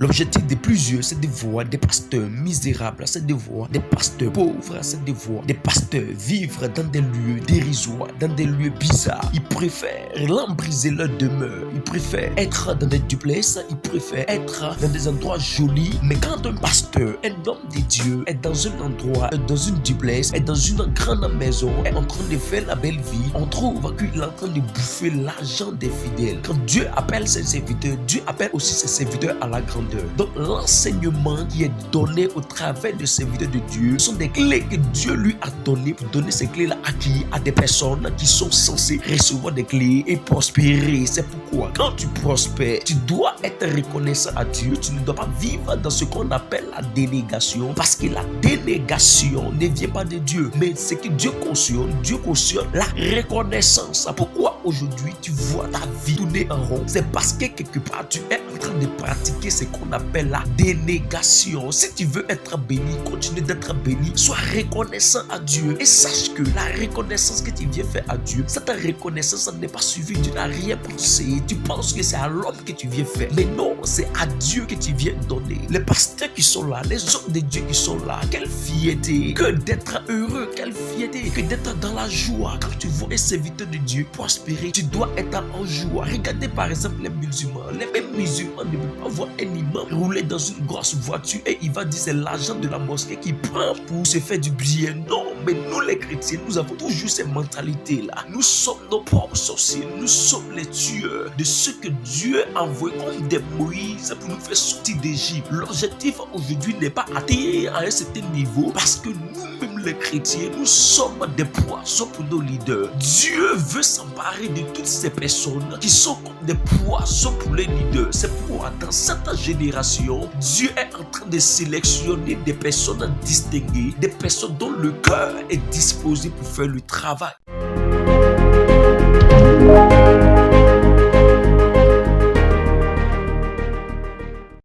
L'objectif de plusieurs, c'est de voir des pasteurs misérables, c'est de voir des pasteurs pauvres, c'est de voir des pasteurs vivre dans des lieux dérisoires, dans des lieux bizarres. Ils préfèrent l'embriser leur demeure. Ils préfèrent être dans des duplex, ils préfèrent être dans des endroits jolis. Mais quand un pasteur, un homme de Dieu, est dans un endroit, dans une duplex, est dans une grande maison, est en train de faire la belle vie, on trouve qu'il est en train de bouffer l'argent des fidèles. Quand Dieu appelle ses serviteurs, Dieu appelle aussi ses serviteurs à la grandeur. Donc l'enseignement qui est donné au travers de serviteurs de Dieu sont des clés que Dieu lui a données pour donner ces clés-là à qui? À des personnes qui sont censées recevoir des clés et prospérer. C'est pourquoi quand tu prospères, tu dois être reconnaissant à Dieu. Tu ne dois pas vivre dans ce qu'on appelle la dénégation, parce que la dénégation ne vient pas de Dieu, mais c'est que Dieu cautionne la reconnaissance. Pourquoi aujourd'hui tu vois ta vie tourner en rond? C'est parce que quelque part tu es en train de pratiquer ce qu'on appelle la dénégation. Si tu veux être béni, continue d'être béni, sois reconnaissant à Dieu et sache que la reconnaissance que tu viens faire à Dieu, cette reconnaissance n'est pas suivie, tu n'as rien pensé, tu penses que c'est à l'homme que tu viens faire, mais non, c'est à Dieu que tu viens donner. Les pasteurs qui sont là, les hommes de Dieu qui sont là, quelle fierté que d'être heureux, quelle fierté que d'être dans la joie. Quand tu vois un serviteur de Dieu prospérer, tu dois être en joie. Regardez par exemple les musulmans ne peuvent pas voir un imam rouler dans une grosse voiture et il va dire c'est l'argent de la mosquée qui prend pour se faire du bien. Non, mais nous les chrétiens, nous avons toujours ces mentalités-là. Nous sommes nos propres sorciers, nous sommes les tueurs de ceux que Dieu a envoyés comme des Moïse pour nous faire sortir d'Égypte. L'objectif aujourd'hui n'est pas atteindre à un certain niveau, parce que nous-mêmes les chrétiens, nous sommes des poissons pour nos leaders. Dieu veut s'emparer de toutes ces personnes qui sont comme des poissons pour les leaders. C'est pourquoi dans cette génération, Dieu est en train de sélectionner des personnes distinguées, des personnes dont le cœur est disposé pour faire le travail.